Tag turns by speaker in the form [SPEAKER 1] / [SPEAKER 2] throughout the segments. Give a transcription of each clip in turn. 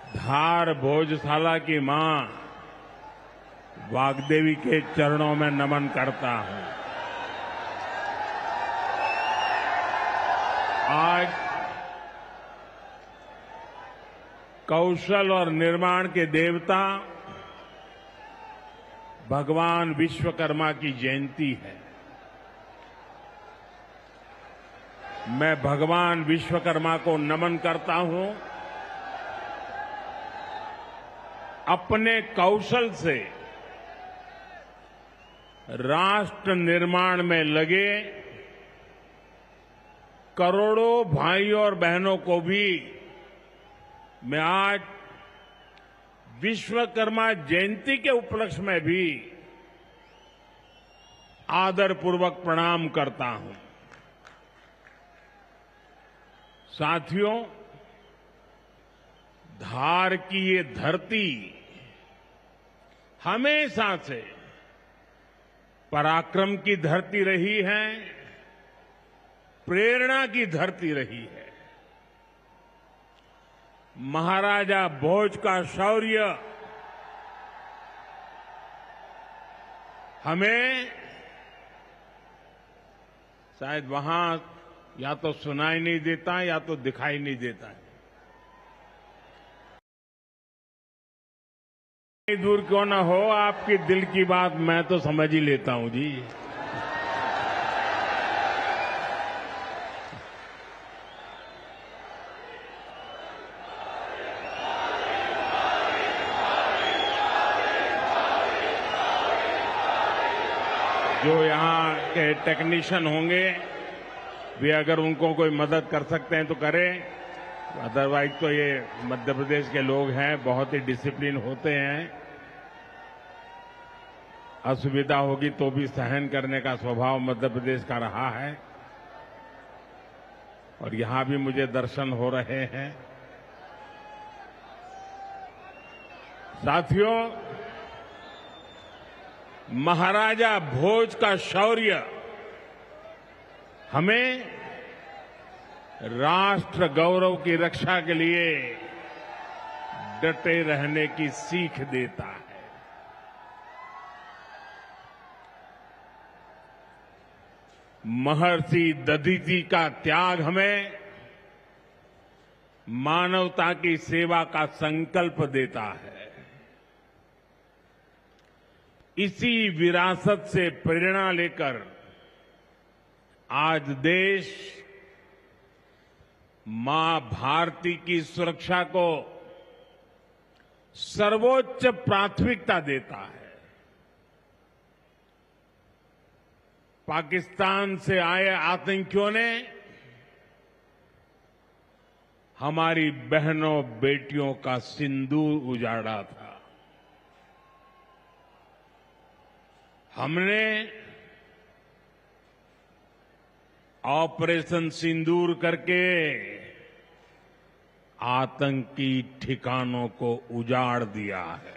[SPEAKER 1] धार भोजशाला की मां वाग्देवी के चरणों में नमन करता हूं। आज कौशल और निर्माण के देवता भगवान विश्वकर्मा की जयंती है। मैं भगवान विश्वकर्मा को नमन करता हूं। अपने कौशल से राष्ट्र निर्माण में लगे करोड़ों भाइयों और बहनों को भी मैं आज विश्वकर्मा जयंती के उपलक्ष्य में भी आदरपूर्वक प्रणाम करता हूं। साथियों, धार की ये धरती हमेशा से पराक्रम की धरती रही है, प्रेरणा की धरती रही है। महाराजा भोज का शौर्य हमें शायद वहां या तो सुनाई नहीं देता या तो दिखाई नहीं देता है। दूर क्यों ना हो, आपकी दिल की बात मैं तो समझ ही लेता हूं जी। जो यहां के टेक्नीशियन होंगे वे अगर उनको कोई मदद कर सकते हैं तो करें, अदरवाइज तो ये मध्य प्रदेश के लोग हैं, बहुत ही डिसिप्लिन होते हैं। असुविधा होगी तो भी सहन करने का स्वभाव मध्य प्रदेश का रहा है और यहां भी मुझे दर्शन हो रहे हैं। साथियों, महाराजा भोज का शौर्य हमें राष्ट्र गौरव की रक्षा के लिए डटे रहने की सीख देता है। महर्षि दधीचि का त्याग हमें मानवता की सेवा का संकल्प देता है। इसी विरासत से प्रेरणा लेकर आज देश मां भारती की सुरक्षा को सर्वोच्च प्राथमिकता देता है। पाकिस्तान से आए आतंकियों ने हमारी बहनों बेटियों का सिंदूर उजाड़ा था। हमने ऑपरेशन सिंदूर करके आतंकी ठिकानों को उजाड़ दिया है।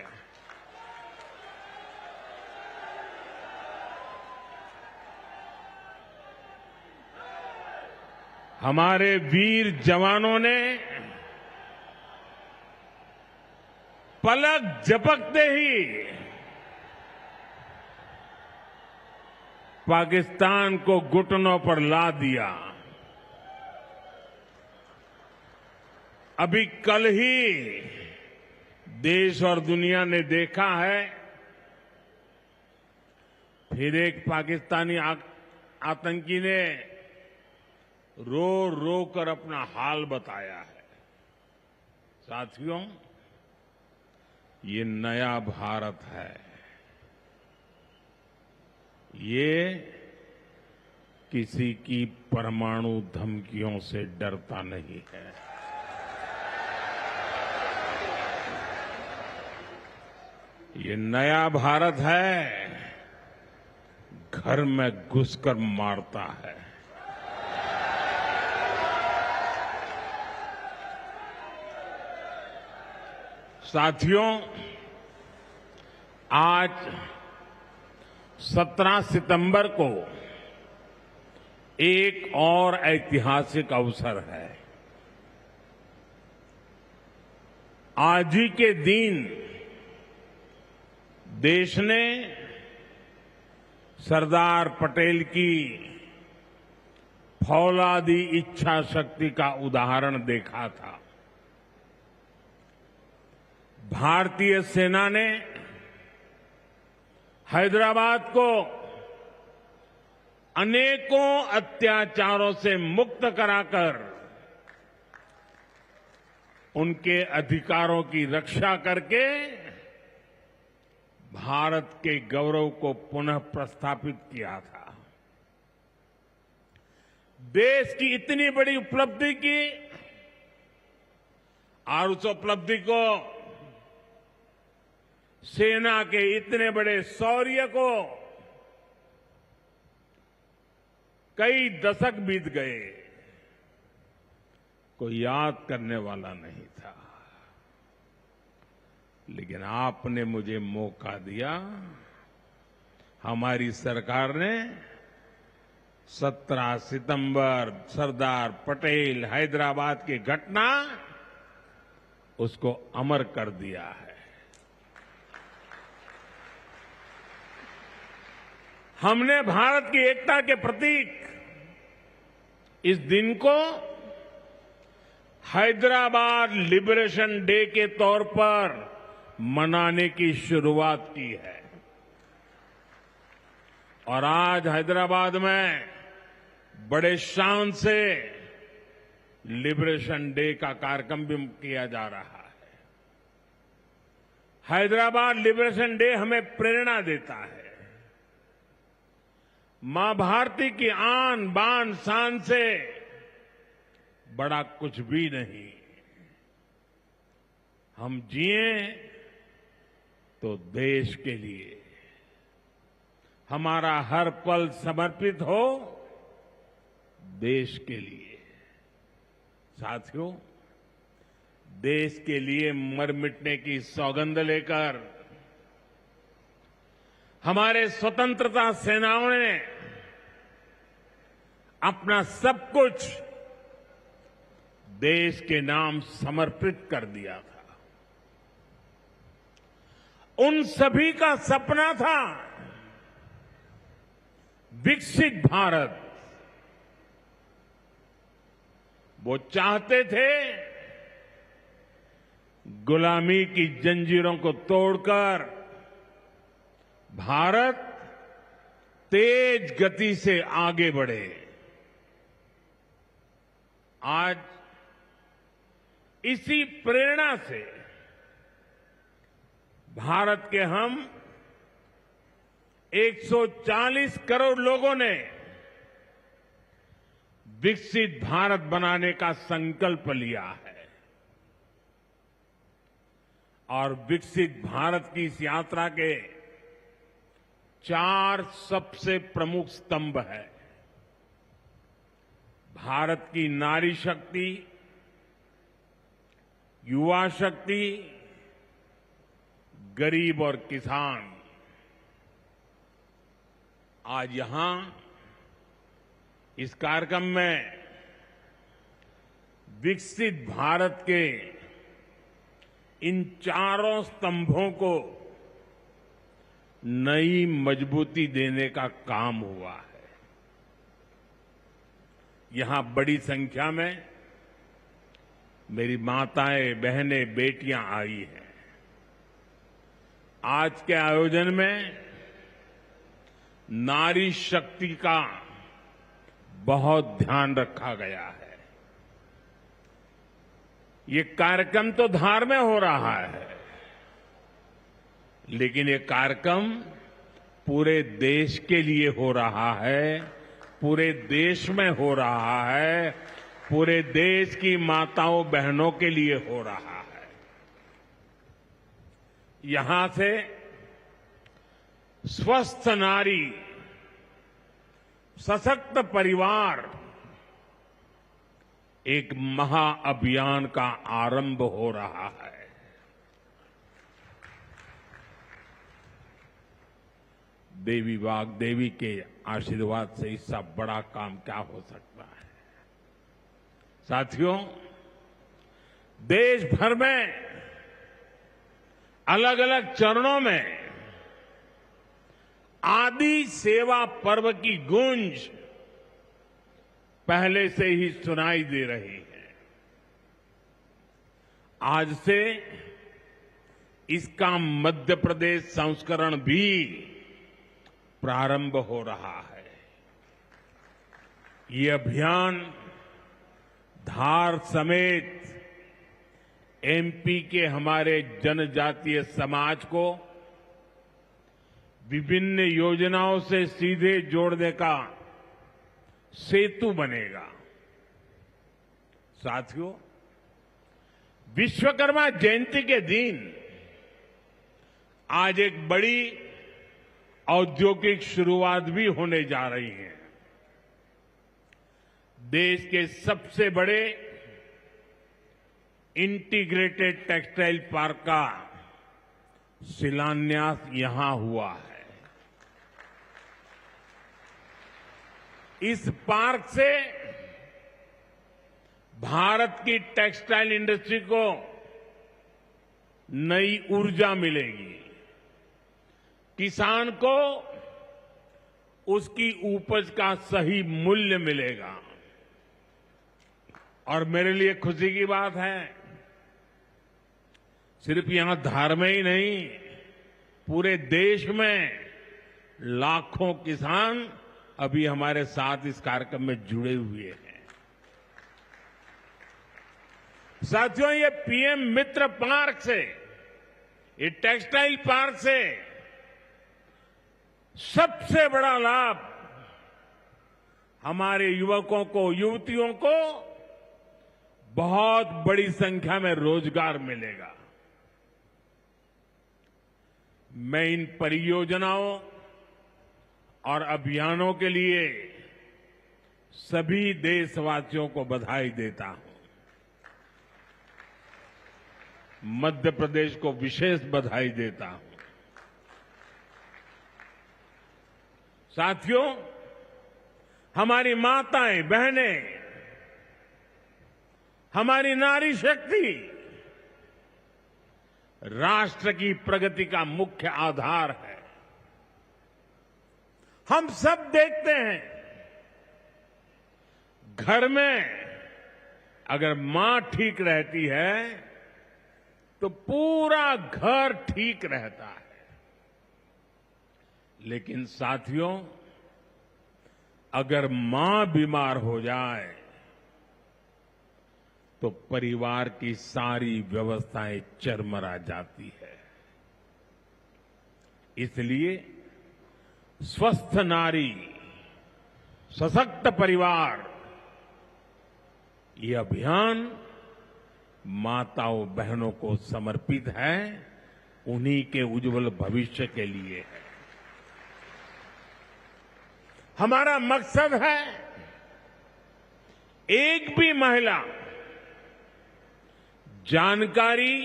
[SPEAKER 1] हमारे वीर जवानों ने पलक झपकते ही पाकिस्तान को घुटनों पर ला दिया। अभी कल ही देश और दुनिया ने देखा है, फिर एक पाकिस्तानी आतंकी ने रो रो कर अपना हाल बताया है। साथियों, ये नया भारत है। ये किसी की परमाणु धमकियों से डरता नहीं है। ये नया भारत है, घर में घुसकर मारता है। साथियों, आज 17 सितंबर को एक और ऐतिहासिक अवसर है। आज ही के दिन देश ने सरदार पटेल की फौलादी इच्छा शक्ति का उदाहरण देखा था। भारतीय सेना ने हैदराबाद को अनेकों अत्याचारों से मुक्त कराकर उनके अधिकारों की रक्षा करके भारत के गौरव को पुनः प्रस्थापित किया था। देश की इतनी बड़ी उपलब्धि की और उस उपलब्धि को सेना के इतने बड़े शौर्य को कई दशक बीत गए, कोई याद करने वाला नहीं था। लेकिन आपने मुझे मौका दिया। हमारी सरकार ने 17 सितंबर सरदार पटेल हैदराबाद की घटना उसको अमर कर दिया है। हमने भारत की एकता के प्रतीक इस दिन को हैदराबाद लिबरेशन डे के तौर पर मनाने की शुरुआत की है। और आज हैदराबाद में बड़े शान से लिबरेशन डे का कार्यक्रम भी किया जा रहा है। हैदराबाद लिबरेशन डे हमें प्रेरणा देता है। मां भारती की आन बान शान से बड़ा कुछ भी नहीं। हम जिए तो देश के लिए, हमारा हर पल समर्पित हो देश के लिए। साथियों, देश के लिए मर मिटने की सौगंध लेकर हमारे स्वतंत्रता सेनाओं ने अपना सब कुछ देश के नाम समर्पित कर दिया था। उन सभी का सपना था विकसित भारत। वो चाहते थे गुलामी की जंजीरों को तोड़कर भारत तेज गति से आगे बढ़े। आज इसी प्रेरणा से भारत के हम 140 करोड़ लोगों ने विकसित भारत बनाने का संकल्प लिया है। और विकसित भारत की इस यात्रा के 4 सबसे प्रमुख स्तंभ है। भारत की नारी शक्ति, युवा शक्ति, गरीब और किसान। आज यहां इस कार्यक्रम में विकसित भारत के इन चारों स्तंभों को नई मजबूती देने का काम हुआ है। यहां बड़ी संख्या में मेरी माताएं, बहनें, बेटियां आई हैं। आज के आयोजन में नारी शक्ति का बहुत ध्यान रखा गया है। ये कार्यक्रम तो धार में हो रहा है, लेकिन ये कार्यक्रम पूरे देश के लिए हो रहा है, पूरे देश में हो रहा है, पूरे देश की माताओं बहनों के लिए हो रहा है। यहां से स्वस्थ नारी, सशक्त परिवार एक महाअभियान का आरंभ हो रहा है। देवी वाग्देवी के आशीर्वाद से इससे बड़ा काम क्या हो सकता है। साथियों, देश भर में अलग अलग चरणों में आदि सेवा पर्व की गूंज पहले से ही सुनाई दे रही है। आज से इसका मध्य प्रदेश संस्करण भी प्रारंभ हो रहा है। ये अभियान धार समेत एमपी के हमारे जनजातीय समाज को विभिन्न योजनाओं से सीधे जोड़ने का सेतु बनेगा। साथियों, विश्वकर्मा जयंती के दिन आज एक बड़ी औद्योगिक शुरुआत भी होने जा रही है। देश के सबसे बड़े इंटीग्रेटेड टेक्सटाइल पार्क का शिलान्यास यहां हुआ है। इस पार्क से भारत की टेक्सटाइल इंडस्ट्री को नई ऊर्जा मिलेगी, किसान को उसकी उपज का सही मूल्य मिलेगा। और मेरे लिए खुशी की बात है, सिर्फ यहां धार में ही नहीं, पूरे देश में लाखों किसान अभी हमारे साथ इस कार्यक्रम में जुड़े हुए हैं। साथियों, ये पीएम मित्र पार्क से, ये टेक्सटाइल पार्क से सबसे बड़ा लाभ हमारे युवकों को, युवतियों को बहुत बड़ी संख्या में रोजगार मिलेगा। मैं इन परियोजनाओं और अभियानों के लिए सभी देशवासियों को बधाई देता हूं। मध्य प्रदेश को विशेष बधाई देता हूं। साथियों, हमारी माताएं, बहनें, हमारी नारी शक्ति राष्ट्र की प्रगति का मुख्य आधार है। हम सब देखते हैं, घर में अगर मां ठीक रहती है तो पूरा घर ठीक रहता है। लेकिन साथियों, अगर मां बीमार हो जाए तो परिवार की सारी व्यवस्थाएं चरमरा जाती है। इसलिए स्वस्थ नारी, सशक्त परिवार, ये अभियान माताओं बहनों को समर्पित है, उन्हीं के उज्जवल भविष्य के लिए है। हमारा मकसद है एक भी महिला जानकारी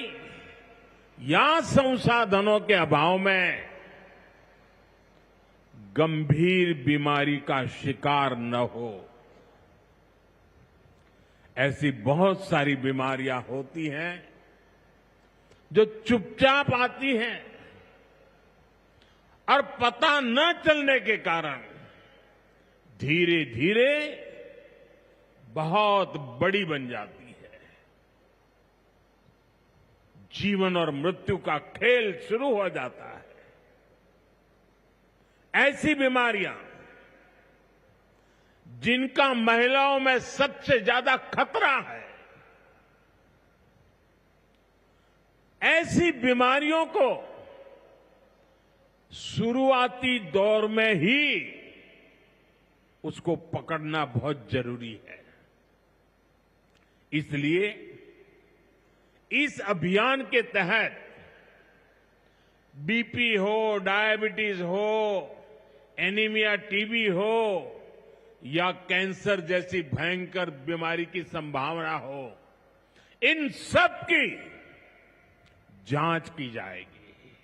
[SPEAKER 1] या संसाधनों के अभाव में गंभीर बीमारी का शिकार न हो। ऐसी बहुत सारी बीमारियां होती हैं जो चुपचाप आती हैं और पता न चलने के कारण धीरे धीरे बहुत बड़ी बन जाती है। जीवन और मृत्यु का खेल शुरू हो जाता है। ऐसी बीमारियां जिनका महिलाओं में सबसे ज्यादा खतरा है, ऐसी बीमारियों को शुरुआती दौर में ही उसको पकड़ना बहुत जरूरी है। इसलिए इस अभियान के तहत बीपी हो, डायबिटीज हो, एनीमिया, टीबी हो या कैंसर जैसी भयंकर बीमारी की संभावना हो, इन सब की जांच की जाएगी।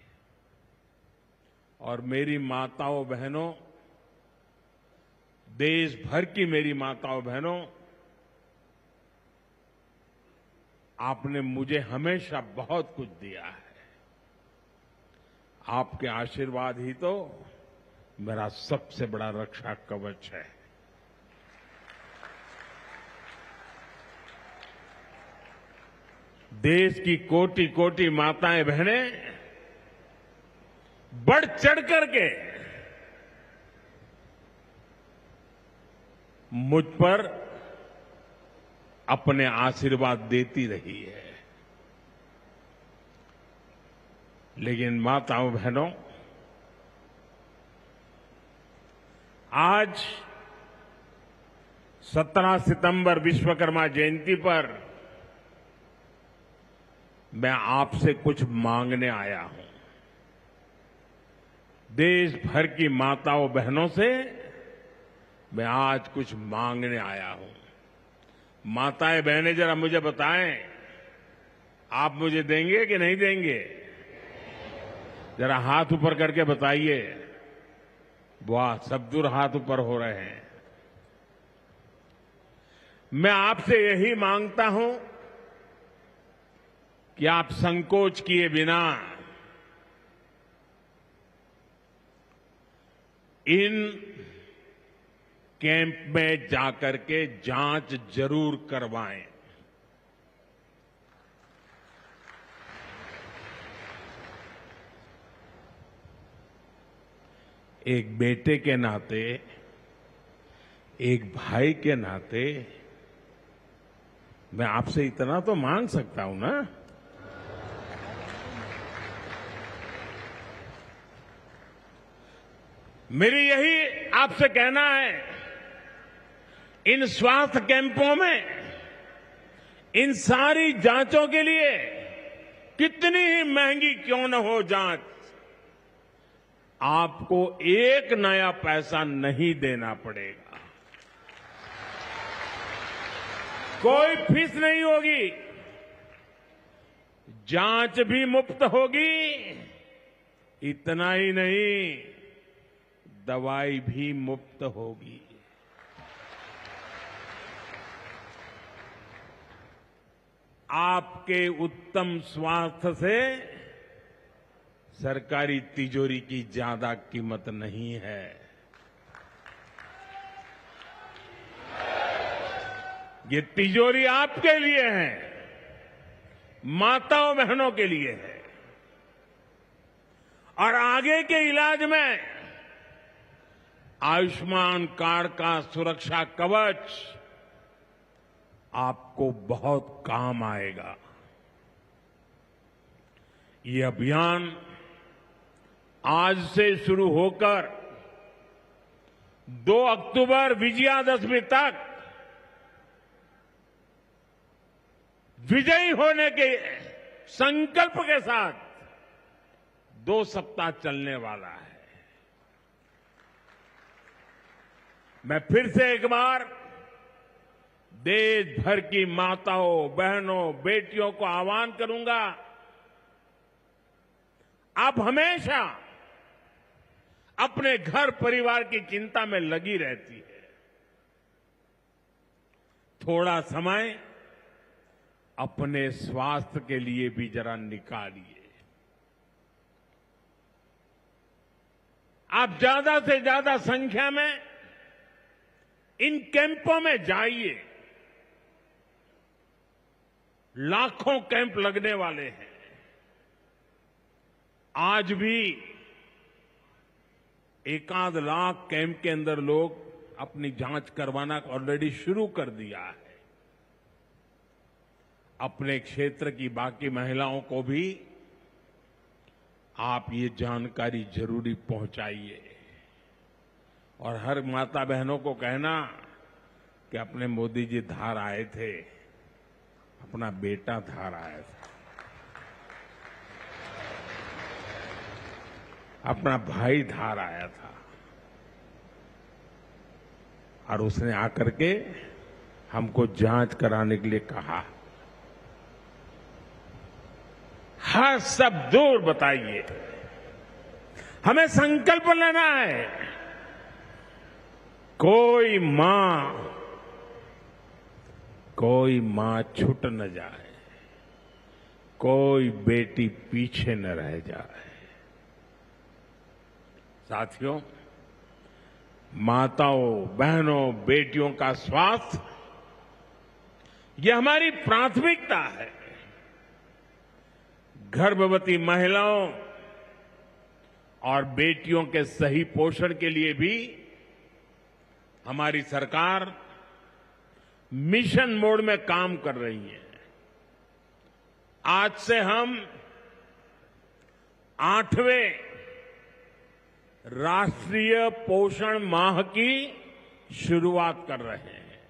[SPEAKER 1] और मेरी माताओं बहनों, देश भर की मेरी माताओं बहनों, आपने मुझे हमेशा बहुत कुछ दिया है। आपके आशीर्वाद ही तो मेरा सबसे बड़ा रक्षा कवच है। देश की कोटि कोटि माताएं बहनें बढ़ चढ़ करके मुझ पर अपने आशीर्वाद देती रही है। लेकिन माताओं बहनों, आज 17 सितंबर विश्वकर्मा जयंती पर मैं आपसे कुछ मांगने आया हूं। देश भर की माताओं बहनों से मैं आज कुछ मांगने आया हूं। माताएं बहनें जरा मुझे बताएं, आप मुझे देंगे कि नहीं देंगे? जरा हाथ ऊपर करके बताइए। वाह, सब दूर हाथ ऊपर हो रहे हैं। मैं आपसे यही मांगता हूं कि आप संकोच किए बिना इन कैंप में जाकर के जांच जरूर करवाएं। एक बेटे के नाते, एक भाई के नाते मैं आपसे इतना तो मांग सकता हूं ना। मेरी यही आपसे कहना है, इन स्वास्थ्य कैंपों में इन सारी जांचों के लिए कितनी ही महंगी क्यों न हो जांच, आपको एक नया पैसा नहीं देना पड़ेगा। कोई फीस नहीं होगी, जांच भी मुफ्त होगी। इतना ही नहीं, दवाई भी मुफ्त होगी। आपके उत्तम स्वास्थ्य से सरकारी तिजोरी की ज्यादा कीमत नहीं है। ये तिजोरी आपके लिए है, माताओं बहनों के लिए है। और आगे के इलाज में आयुष्मान कार्ड का सुरक्षा कवच आपको बहुत काम आएगा। ये अभियान आज से शुरू होकर 2 अक्टूबर विजयादशमी तक विजयी होने के संकल्प के साथ 2 सप्ताह चलने वाला है। मैं फिर से एक बार देश भर की माताओं, बहनों, बेटियों को आह्वान करूंगा, आप हमेशा अपने घर परिवार की चिंता में लगी रहती है। थोड़ा समय अपने स्वास्थ्य के लिए भी जरा निकालिए। आप ज्यादा से ज्यादा संख्या में इन कैंपों में जाइए। लाखों कैंप लगने वाले हैं। आज भी 1 लाख कैंप के अंदर लोग अपनी जांच करवाना ऑलरेडी शुरू कर दिया है। अपने क्षेत्र की बाकी महिलाओं को भी आप ये जानकारी जरूरी पहुंचाइए। और हर माता बहनों को कहना कि अपने मोदी जी धार आए थे, अपना बेटा धार आया था, अपना भाई धार आया था, और उसने आकर के हमको जांच कराने के लिए कहा। हर सब दूर बताइए। हमें संकल्प लेना है, कोई मां छूट न जाए, कोई बेटी पीछे न रह जाए। साथियों, माताओं, बहनों, बेटियों का स्वास्थ्य ये हमारी प्राथमिकता है। गर्भवती महिलाओं और बेटियों के सही पोषण के लिए भी हमारी सरकार मिशन मोड में काम कर रही है। आज से हम 8वें राष्ट्रीय पोषण माह की शुरुआत कर रहे हैं।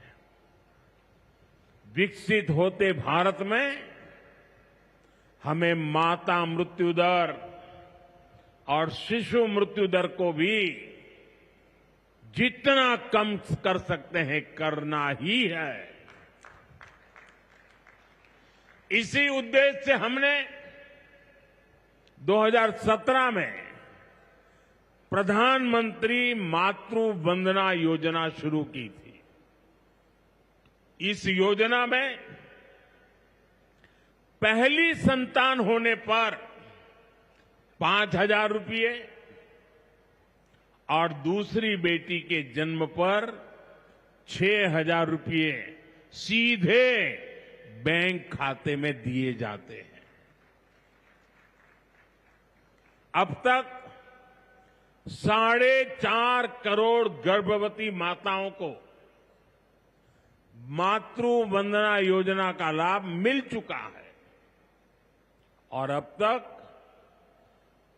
[SPEAKER 1] विकसित होते भारत में हमें माता मृत्यु दर और शिशु मृत्यु दर को भी जितना कम कर सकते हैं करना ही है। इसी उद्देश्य से हमने 2017 में प्रधानमंत्री मातृ वंदना योजना शुरू की थी। इस योजना में पहली संतान होने पर 5,000 रुपये और दूसरी बेटी के जन्म पर 6,000 रुपये सीधे बैंक खाते में दिए जाते हैं। अब तक 4.5 करोड़ गर्भवती माताओं को मातृ वंदना योजना का लाभ मिल चुका है और अब तक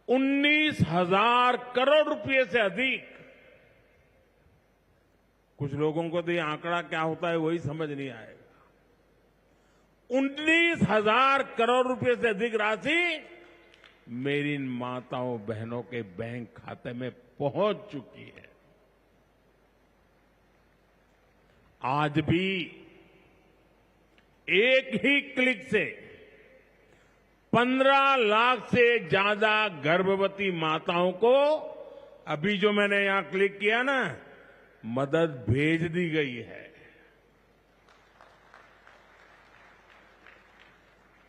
[SPEAKER 1] 19,000 करोड़ रुपए से अधिक, कुछ लोगों को तो ये आंकड़ा क्या होता है वही समझ नहीं आएगा, 19,000 करोड़ रुपए से अधिक राशि मेरी इन माताओं बहनों के बैंक खाते में पहुंच चुकी है। आज भी एक ही क्लिक से 15 लाख से ज्यादा गर्भवती माताओं को, अभी जो मैंने यहां क्लिक किया ना, मदद भेज दी गई है।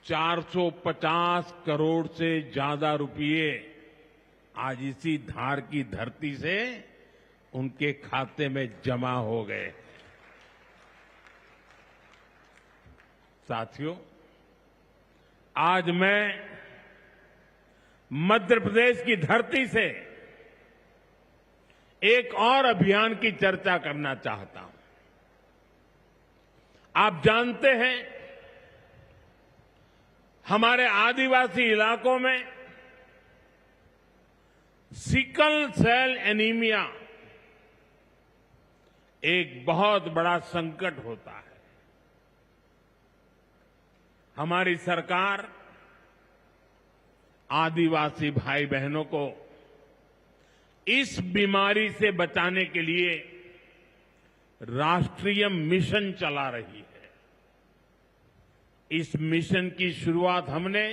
[SPEAKER 1] 450 करोड़ से ज्यादा रुपये आज इसी धार की धरती से उनके खाते में जमा हो गए। साथियों, आज मैं मध्य प्रदेश की धरती से एक और अभियान की चर्चा करना चाहता हूं। आप जानते हैं, हमारे आदिवासी इलाकों में सिकल सेल एनीमिया एक बहुत बड़ा संकट होता है। हमारी सरकार आदिवासी भाई बहनों को इस बीमारी से बचाने के लिए राष्ट्रीय मिशन चला रही है। इस मिशन की शुरुआत हमने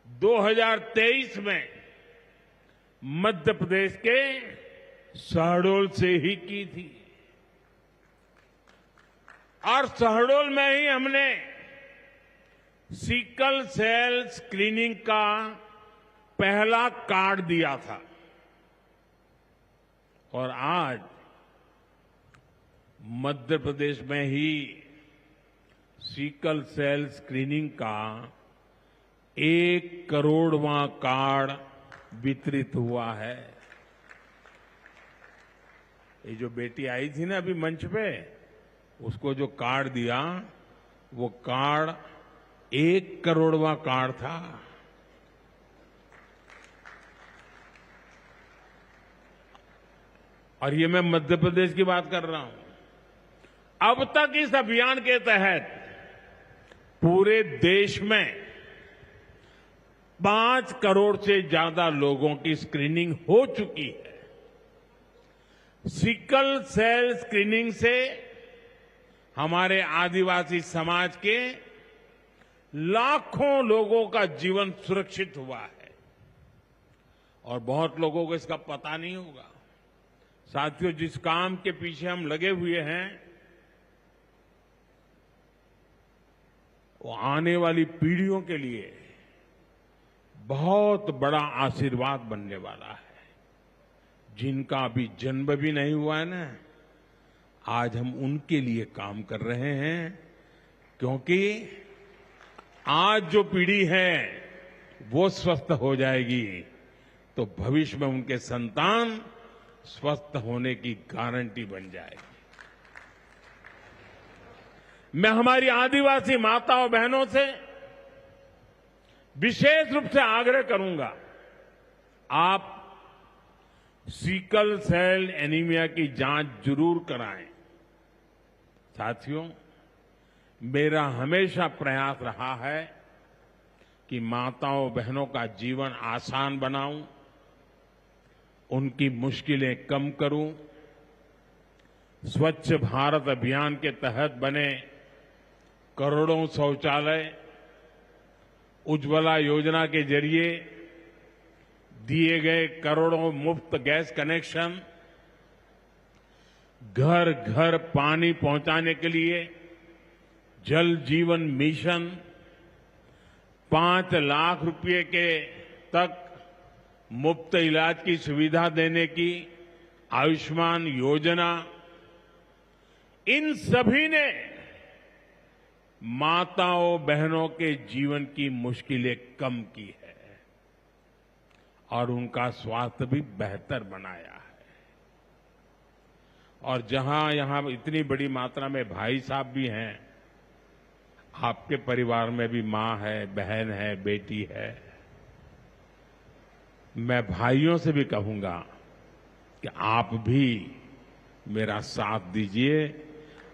[SPEAKER 1] 2023 में मध्य प्रदेश के शहडोल से ही की थी और शहडोल में ही हमने सिकल सेल स्क्रीनिंग का पहला कार्ड दिया था और आज मध्य प्रदेश में ही सिकल सेल स्क्रीनिंग का 1 करोड़वां कार्ड वितरित हुआ है। ये जो बेटी आई थी ना अभी मंच पे, उसको जो कार्ड दिया वो कार्ड 1 करोड़वां कार्ड था। और ये मैं मध्य प्रदेश की बात कर रहा हूं। अब तक इस अभियान के तहत पूरे देश में 5 करोड़ से ज्यादा लोगों की स्क्रीनिंग हो चुकी है। सिकल सेल स्क्रीनिंग से हमारे आदिवासी समाज के लाखों लोगों का जीवन सुरक्षित हुआ है और बहुत लोगों को इसका पता नहीं होगा। साथियों, जिस काम के पीछे हम लगे हुए हैं वो आने वाली पीढ़ियों के लिए बहुत बड़ा आशीर्वाद बनने वाला है। जिनका अभी जन्म भी नहीं हुआ है ना, आज हम उनके लिए काम कर रहे हैं, क्योंकि आज जो पीढ़ी है वो स्वस्थ हो जाएगी तो भविष्य में उनके संतान स्वस्थ होने की गारंटी बन जाएगी। मैं हमारी आदिवासी माताओं बहनों से विशेष रूप से आग्रह करूंगा, आप सिकल सेल एनीमिया की जांच जरूर कराएं। साथियों, मेरा हमेशा प्रयास रहा है कि माताओं बहनों का जीवन आसान बनाऊं, उनकी मुश्किलें कम करूं। स्वच्छ भारत अभियान के तहत बने करोड़ों शौचालय, उज्ज्वला योजना के जरिए दिए गए करोड़ों मुफ्त गैस कनेक्शन, घर घर पानी पहुंचाने के लिए जल जीवन मिशन, 5 लाख रुपए के तक मुफ्त इलाज की सुविधा देने की आयुष्मान योजना, इन सभी ने माताओं बहनों के जीवन की मुश्किलें कम की है और उनका स्वास्थ्य भी बेहतर बनाया है। और जहां यहां इतनी बड़ी मात्रा में भाई साहब भी हैं, आपके परिवार में भी मां है, बहन है, बेटी है, मैं भाइयों से भी कहूंगा कि आप भी मेरा साथ दीजिए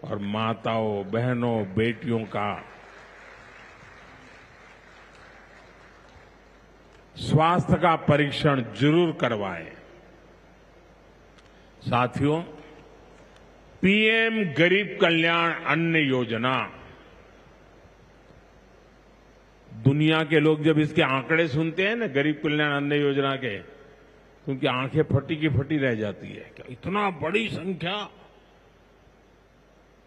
[SPEAKER 1] और माताओं बहनों बेटियों का स्वास्थ्य का परीक्षण जरूर करवाएं। साथियों, पीएम गरीब कल्याण अन्न योजना, दुनिया के लोग जब इसके आंकड़े सुनते हैं ना, गरीब कल्याण अन्न योजना के, तो उनकी आंखें फटी की फटी रह जाती है। क्या इतना बड़ी संख्या!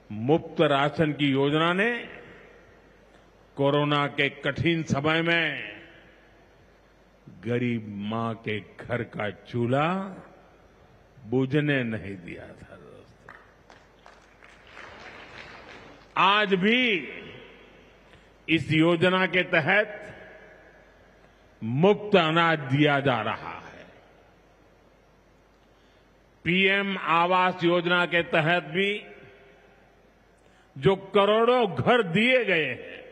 [SPEAKER 1] मुफ्त राशन की योजना ने कोरोना के कठिन समय में गरीब मां के घर का चूल्हा बुझने नहीं दिया था। दोस्तों, आज भी इस योजना के तहत मुफ्त अनाज दिया जा रहा है। पीएम आवास योजना के तहत भी जो करोड़ों घर दिए गए हैं,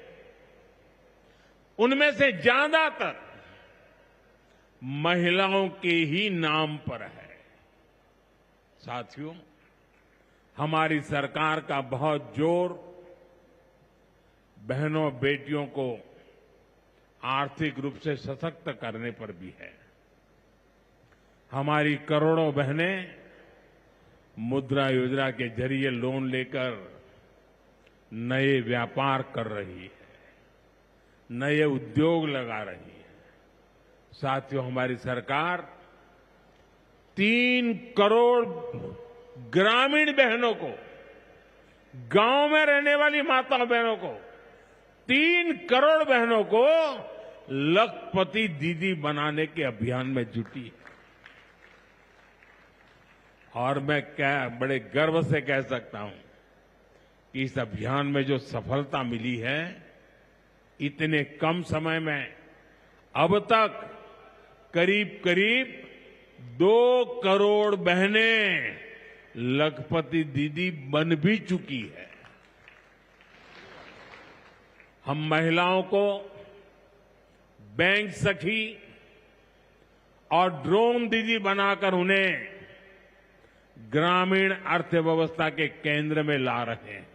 [SPEAKER 1] उनमें से ज्यादातर महिलाओं के ही नाम पर है। साथियों, हमारी सरकार का बहुत जोर बहनों बेटियों को आर्थिक रूप से सशक्त करने पर भी है। हमारी करोड़ों बहनें मुद्रा योजना के जरिए लोन लेकर नए व्यापार कर रही है, नए उद्योग लगा रही है। साथियों, हमारी सरकार 3 करोड़ ग्रामीण बहनों को, गांव में रहने वाली माताओं बहनों को, 3 करोड़ बहनों को लखपति दीदी बनाने के अभियान में जुटी है। और मैं बड़े गर्व से कह सकता हूं कि इस अभियान में जो सफलता मिली है, इतने कम समय में अब तक करीब करीब 2 करोड़ बहनें लखपति दीदी बन भी चुकी है। हम महिलाओं को बैंक सखी और ड्रोन दीदी बनाकर उन्हें ग्रामीण अर्थव्यवस्था के केंद्र में ला रहे हैं।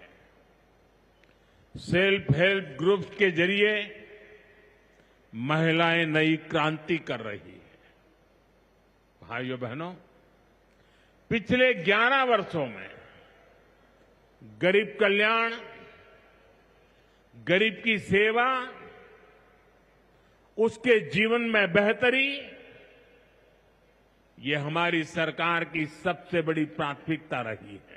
[SPEAKER 1] सेल्फ हेल्प ग्रुप्स के जरिए महिलाएं नई क्रांति कर रही है। भाइयों बहनों, पिछले 11 वर्षों में गरीब कल्याण, गरीब की सेवा, उसके जीवन में बेहतरी, ये हमारी सरकार की सबसे बड़ी प्राथमिकता रही है।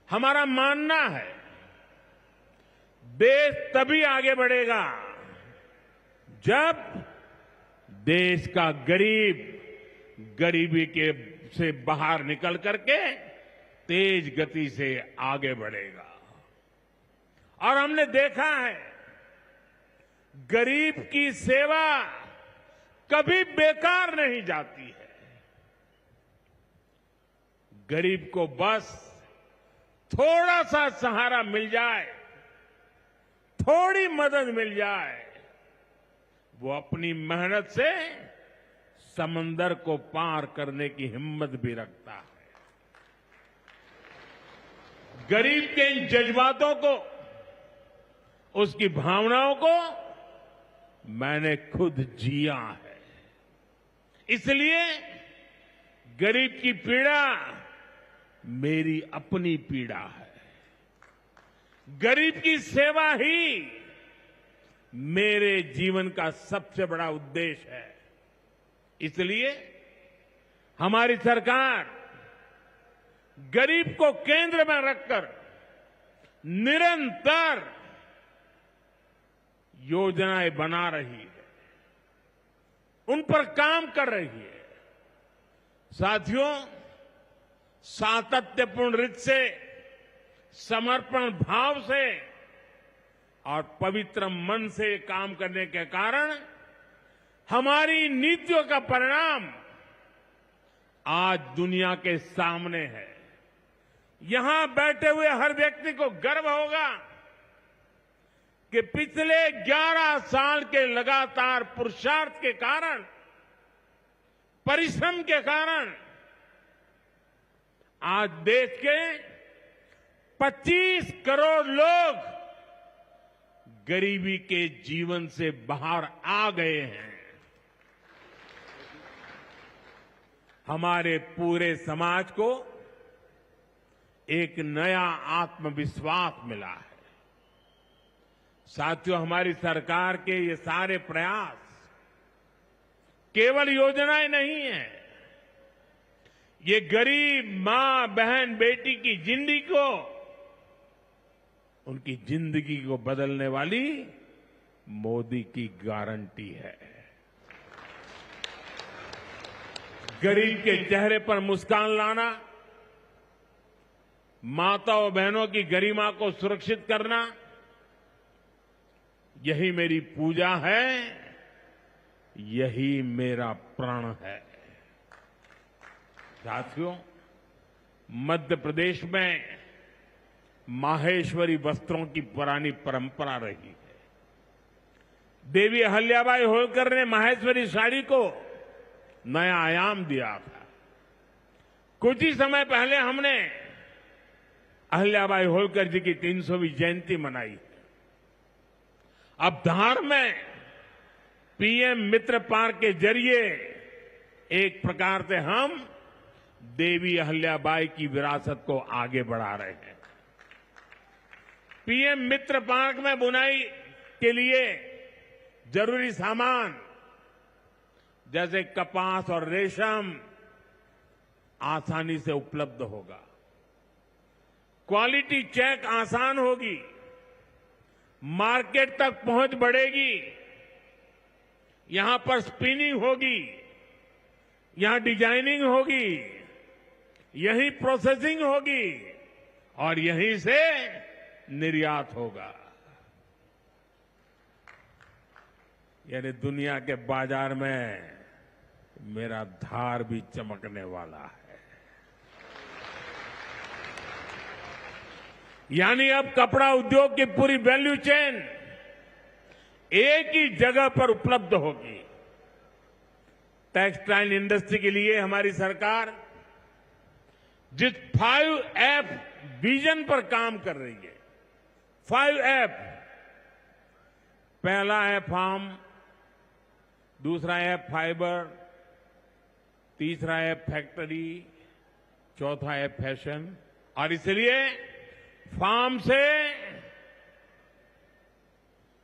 [SPEAKER 1] हमारा मानना है, देश तभी आगे बढ़ेगा जब देश का गरीब गरीबी के से बाहर निकल करके तेज गति से आगे बढ़ेगा। और हमने देखा है गरीब की सेवा कभी बेकार नहीं जाती है। गरीब को बस थोड़ा सा सहारा मिल जाए, थोड़ी मदद मिल जाए, वो अपनी मेहनत से समंदर को पार करने की हिम्मत भी रखता है। गरीब के इन जज्बातों को, उसकी भावनाओं को मैंने खुद जिया है। इसलिए गरीब की पीड़ा मेरी अपनी पीड़ा है। गरीब की सेवा ही मेरे जीवन का सबसे बड़ा उद्देश्य है। इसलिए हमारी सरकार गरीब को केंद्र में रखकर निरंतर योजनाएं बना रही है, उन पर काम कर रही है। साथियों, सातत्यपूर्ण रीत से, समर्पण भाव से और पवित्र मन से काम करने के कारण हमारी नीतियों का परिणाम आज दुनिया के सामने है। यहां बैठे हुए हर व्यक्ति को गर्व होगा कि पिछले 11 साल के लगातार पुरुषार्थ के कारण, परिश्रम के कारण आज देश के 25 करोड़ लोग गरीबी के जीवन से बाहर आ गए हैं। हमारे पूरे समाज को एक नया आत्मविश्वास मिला है। साथियों, हमारी सरकार के ये सारे प्रयास केवल योजनाएं नहीं है, ये गरीब मां, बहन, बेटी की जिंदगी को, उनकी जिंदगी को बदलने वाली मोदी की गारंटी है। गरीब के चेहरे पर मुस्कान लाना, माता और बहनों की गरिमा को सुरक्षित करना, यही मेरी पूजा है, यही मेरा प्रण है। साथियों, मध्य प्रदेश में माहेश्वरी वस्त्रों की पुरानी परंपरा रही है। देवी अहिल्याबाई होलकर ने माहेश्वरी साड़ी को नया आयाम दिया था। कुछ ही समय पहले हमने अहिल्याबाई होलकर जी की 300वीं जयंती मनाई। अब धार में पीएम मित्र पार्क के जरिए एक प्रकार से हम देवी अहिल्याबाई की विरासत को आगे बढ़ा रहे हैं। पीएम मित्र पार्क में बुनाई के लिए जरूरी सामान जैसे कपास और रेशम आसानी से उपलब्ध होगा। क्वालिटी चेक आसान होगी, मार्केट तक पहुंच बढ़ेगी, यहां पर स्पिनिंग होगी, यहां डिजाइनिंग होगी, यहीं प्रोसेसिंग होगी और यहीं से निर्यात होगा। यानी दुनिया के बाजार में मेरा धार भी चमकने वाला है। यानी अब कपड़ा उद्योग की पूरी वैल्यू चेन एक ही जगह पर उपलब्ध होगी। टेक्सटाइल इंडस्ट्री के लिए हमारी सरकार जिस 5F विजन पर काम कर रही है, 5F, पहला है फार्म, दूसरा है फाइबर, तीसरा है फैक्ट्री, चौथा है फैशन। और इसलिए फार्म से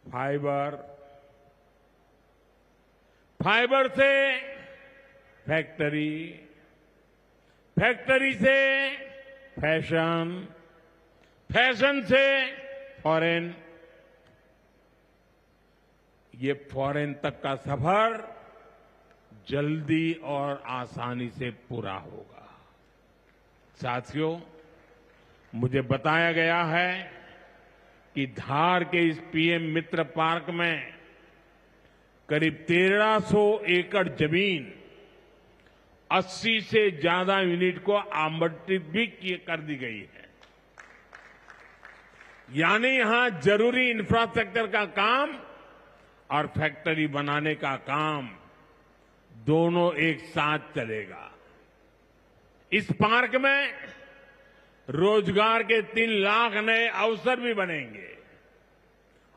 [SPEAKER 1] फाइबर, फाइबर से फैक्ट्री, फैक्ट्री से फैशन, फैशन से फॉरेन, ये फॉरेन तक का सफर जल्दी और आसानी से पूरा होगा। साथियों, मुझे बताया गया है कि धार के इस पीएम मित्र पार्क में करीब 1300 एकड़ जमीन 80 से ज्यादा यूनिट को आवंटित भी कर दी गई है। यानी यहां जरूरी इंफ्रास्ट्रक्चर का काम और फैक्ट्री बनाने का काम दोनों एक साथ चलेगा। इस पार्क में रोजगार के 3 लाख नए अवसर भी बनेंगे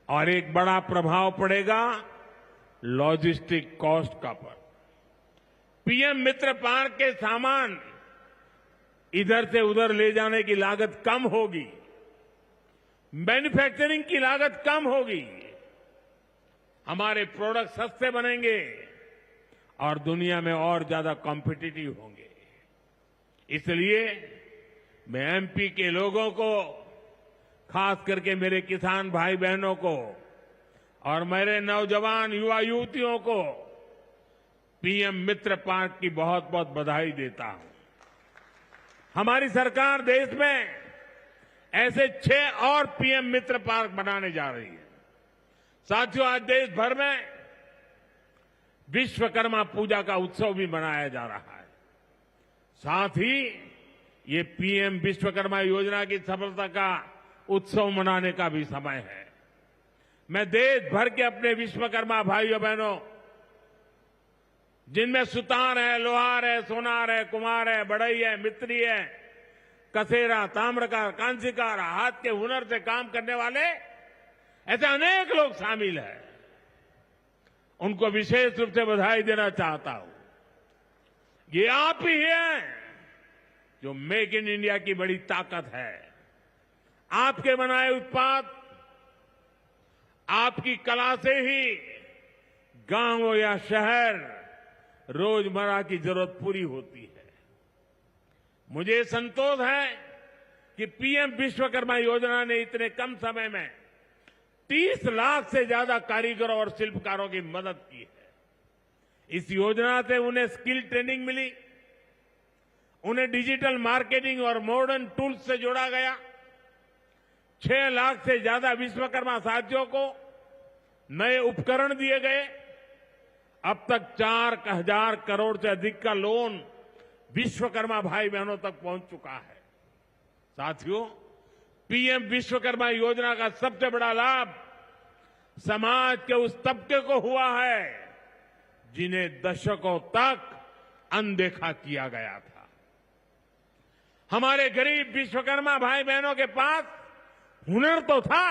[SPEAKER 1] और एक बड़ा प्रभाव पड़ेगा लॉजिस्टिक कॉस्ट का पर। पीएम मित्र पार्क के सामान इधर से उधर ले जाने की लागत कम होगी, मैन्युफैक्चरिंग की लागत कम होगी, हमारे प्रोडक्ट सस्ते बनेंगे और दुनिया में और ज्यादा कॉम्पिटिटिव होंगे। इसलिए मैं एमपी के लोगों को, खास करके मेरे किसान भाई बहनों को और मेरे नौजवान युवा युवतियों को पीएम मित्र पार्क की बहुत बहुत बधाई देता हूं। हमारी सरकार देश में ऐसे 6 और पीएम मित्र पार्क बनाने जा रही है। साथियों, आज देश भर में विश्वकर्मा पूजा का उत्सव भी मनाया जा रहा है। साथ ही ये पीएम विश्वकर्मा योजना की सफलता का उत्सव मनाने का भी समय है। मैं देश भर के अपने विश्वकर्मा भाइयों बहनों, जिनमें सुतार है, लोहार है, सोनार है, कुम्हार है, बढ़ई है, मिस्त्री है, कसेरा, ताम्रकार, कांसीकार, हाथ के हुनर से काम करने वाले ऐसे अनेक लोग शामिल हैं, उनको विशेष रूप से बधाई देना चाहता हूं। ये आप ही हैं जो मेक इन इंडिया की बड़ी ताकत है। आपके बनाए उत्पाद, आपकी कला से ही गांव या शहर रोजमर्रा की जरूरत पूरी होती है। मुझे संतोष है कि पीएम विश्वकर्मा योजना ने इतने कम समय में 30 लाख से ज्यादा कारीगरों और शिल्पकारों की मदद की है। इस योजना से उन्हें स्किल ट्रेनिंग मिली, उन्हें डिजिटल मार्केटिंग और मॉडर्न टूल्स से जोड़ा गया। 6 लाख से ज्यादा विश्वकर्मा साथियों को नए उपकरण दिए गए। अब तक 4,000 करोड़ से अधिक का लोन विश्वकर्मा भाई बहनों तक पहुंच चुका है। साथियों, पीएम विश्वकर्मा योजना का सबसे बड़ा लाभ समाज के उस तबके को हुआ है जिन्हें दशकों तक अनदेखा किया गया था। हमारे गरीब विश्वकर्मा भाई बहनों के पास हुनर तो था,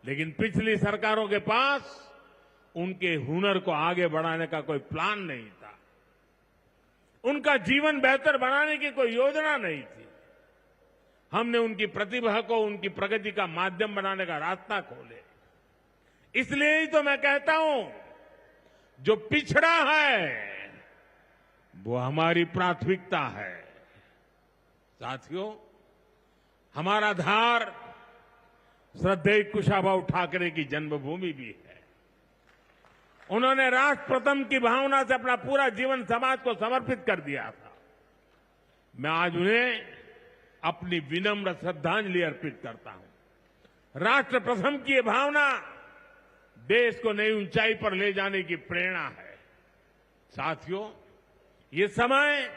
[SPEAKER 1] लेकिन पिछली सरकारों के पास उनके हुनर को आगे बढ़ाने का कोई प्लान नहीं था। उनका जीवन बेहतर बनाने की कोई योजना नहीं थी। हमने उनकी प्रतिभा को उनकी प्रगति का माध्यम बनाने का रास्ता खोले। इसलिए ही तो मैं कहता हूं, जो पिछड़ा है वो हमारी प्राथमिकता है। साथियों, हमारा धार श्रद्धेय कुशाभाऊ ठाकरे की जन्मभूमि भी है। उन्होंने राष्ट्र प्रथम की भावना से अपना पूरा जीवन समाज को समर्पित कर दिया था। मैं आज उन्हें अपनी विनम्र श्रद्धांजलि अर्पित करता हूं। राष्ट्र प्रथम की ये भावना देश को नई ऊंचाई पर ले जाने की प्रेरणा है। साथियों, ये समय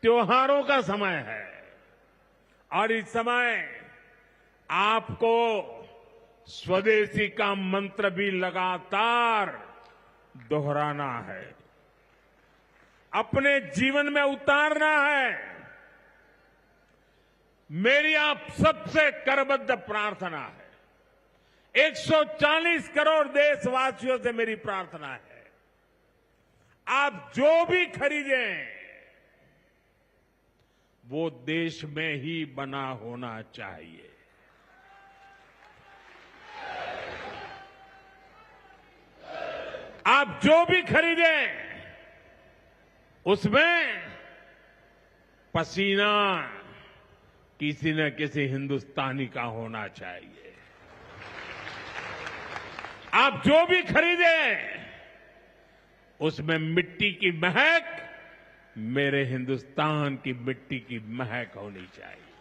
[SPEAKER 1] त्योहारों का समय है और इस समय आपको स्वदेशी का मंत्र भी लगातार दोहराना है, अपने जीवन में उतारना है। मेरी आप सबसे करबद्ध प्रार्थना है, 140 करोड़ देशवासियों से मेरी प्रार्थना है, आप जो भी खरीदें वो देश में ही बना होना चाहिए। आप जो भी खरीदें उसमें पसीना किसी न किसी हिंदुस्तानी का होना चाहिए। आप जो भी खरीदें उसमें मिट्टी की महक मेरे हिंदुस्तान की मिट्टी की महक होनी चाहिए।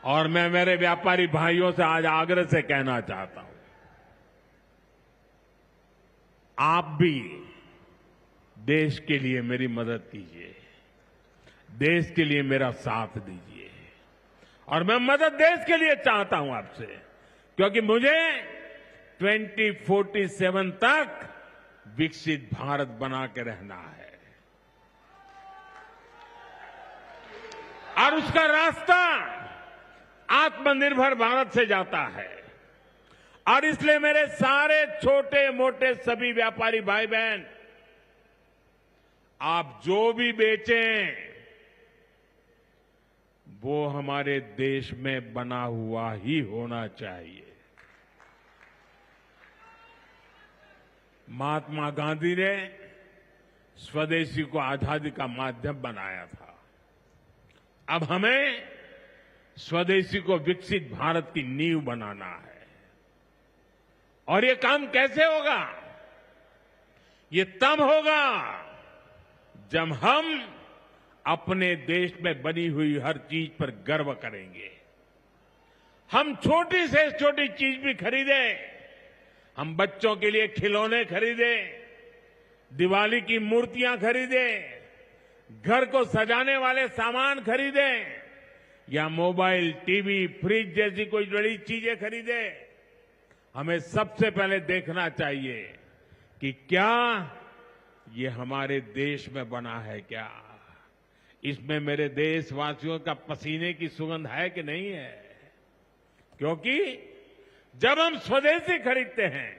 [SPEAKER 1] और मैं मेरे व्यापारी भाइयों से आज आग्रह से कहना चाहता हूं, आप भी देश के लिए मेरी मदद कीजिए, देश के लिए मेरा साथ दीजिए। और मैं मदद देश के लिए चाहता हूं आपसे, क्योंकि मुझे 2047 तक विकसित भारत बना के रहना है। और उसका रास्ता आत्मनिर्भर भारत से जाता है। और इसलिए मेरे सारे छोटे मोटे सभी व्यापारी भाई बहन, आप जो भी बेचें वो हमारे देश में बना हुआ ही होना चाहिए। महात्मा गांधी ने स्वदेशी को आजादी का माध्यम बनाया था। अब हमें स्वदेशी को विकसित भारत की नींव बनाना है। और ये काम कैसे होगा? ये तब होगा जब हम अपने देश में बनी हुई हर चीज पर गर्व करेंगे। हम छोटी से छोटी चीज भी खरीदें, हम बच्चों के लिए खिलौने खरीदें, दिवाली की मूर्तियां खरीदें, घर को सजाने वाले सामान खरीदें, या मोबाइल, टीवी, फ्रिज जैसी कोई बड़ी चीजें खरीदें, हमें सबसे पहले देखना चाहिए कि क्या ये हमारे देश में बना है, क्या इसमें मेरे देशवासियों का पसीने की सुगंध है कि नहीं है। क्योंकि जब हम स्वदेशी खरीदते हैं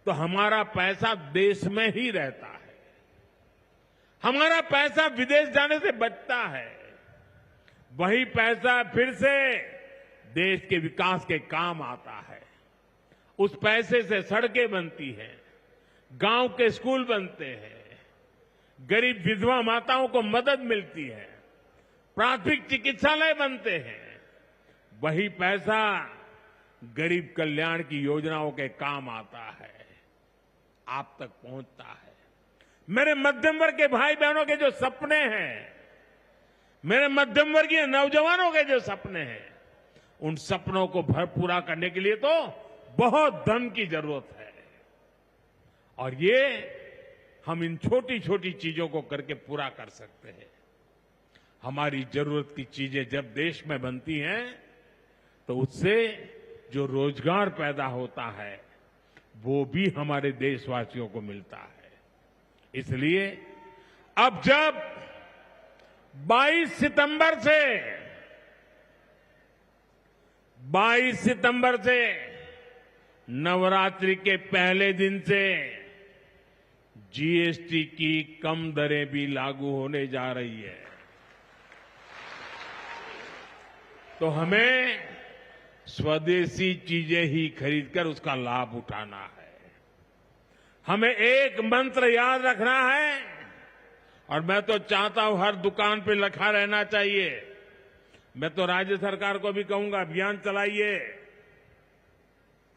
[SPEAKER 1] तो हमारा पैसा देश में ही रहता है, हमारा पैसा विदेश जाने से बचता है। वही पैसा फिर से देश के विकास के काम आता है। उस पैसे से सड़कें बनती हैं, गांव के स्कूल बनते हैं, गरीब विधवा माताओं को मदद मिलती है, प्राथमिक चिकित्सालय बनते हैं। वही पैसा गरीब कल्याण की योजनाओं के काम आता है, आप तक पहुंचता है। मेरे मध्यम वर्ग के भाई बहनों के जो सपने हैं, मेरे मध्यम वर्गीय नौजवानों के जो सपने हैं, उन सपनों को पूरा करने के लिए तो बहुत धन की जरूरत है। और ये हम इन छोटी छोटी चीजों को करके पूरा कर सकते हैं। हमारी जरूरत की चीजें जब देश में बनती हैं तो उससे जो रोजगार पैदा होता है वो भी हमारे देशवासियों को मिलता है। इसलिए अब जब 22 सितंबर से नवरात्रि के पहले दिन से जीएसटी की कम दरें भी लागू होने जा रही है, तो हमें स्वदेशी चीजें ही खरीदकर उसका लाभ उठाना है। हमें एक मंत्र याद रखना है, और मैं तो चाहता हूं हर दुकान पे लिखा रहना चाहिए। मैं तो राज्य सरकार को भी कहूंगा, अभियान चलाइए,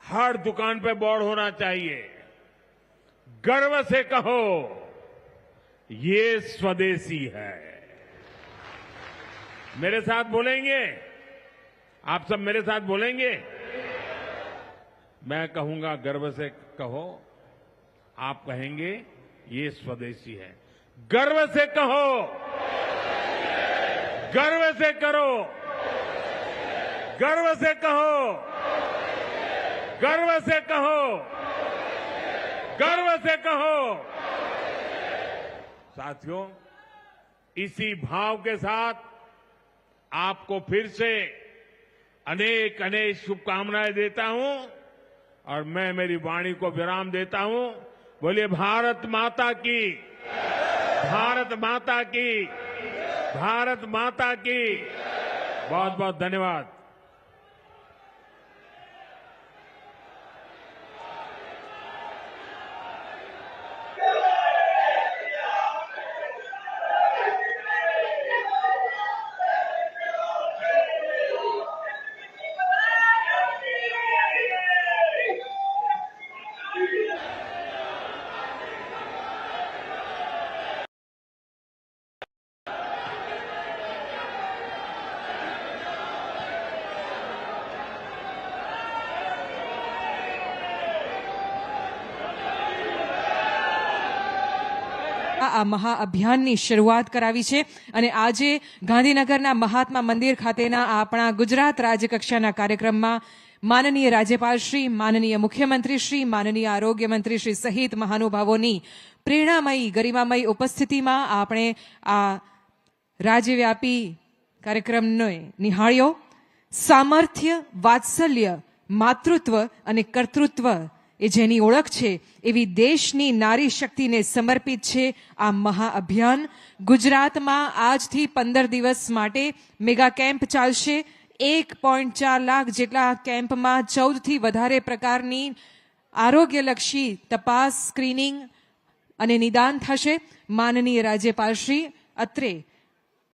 [SPEAKER 1] हर दुकान पे बोर्ड होना चाहिए, गर्व से कहो ये स्वदेशी है। मेरे साथ बोलेंगे? आप सब मेरे साथ बोलेंगे? मैं कहूंगा गर्व से कहो, आप कहेंगे ये स्वदेशी है। गर्व से कहो, गर्व से करो, गर्व से कहो, गर्व से कहो, गर्व से कहो। साथियों, इसी भाव के साथ आपको फिर से अनेक अनेक शुभकामनाएं देता हूं और मैं मेरी वाणी को विराम देता हूं। बोलिए भारत माता की, भारत माता की, भारत माता की। बहुत बहुत धन्यवाद।
[SPEAKER 2] આ મહાઅભિયાનની શરૂઆત કરાવી છે અને આજે ગાંધીનગરના મહાત્મા મંદિર ખાતેના આપણા ગુજરાત રાજ્યકક્ષાના કાર્યક્રમમાં માનનીય રાજ્યપાલ શ્રી, માનનીય મુખ્યમંત્રી શ્રી, માનનીય આરોગ્ય મંત્રી શ્રી સહિત મહાનુભાવોની પ્રેરણામયી ગરિમામયી ઉપસ્થિતિમાં આપણે આ રાજ્યવ્યાપી કાર્યક્રમને નિહાળ્યો. સામર્થ્ય, વાત્સલ્ય, માતૃત્વ અને કર્તૃત્વ એ જેની ઓળખ છે એવી દેશની નારી શક્તિને સમર્પિત છે આ મહાઅભિયાન. ગુજરાતમાં આજથી 15 દિવસ માટે મેગા કેમ્પ ચાલશે. 1.4 લાખ જેટલા કેમ્પમાં 14થી વધારે પ્રકારની આરોગ્યલક્ષી તપાસ, સ્ક્રીનિંગ અને નિદાન થશે. માનનીય રાજ્યપાલ શ્રી અત્રે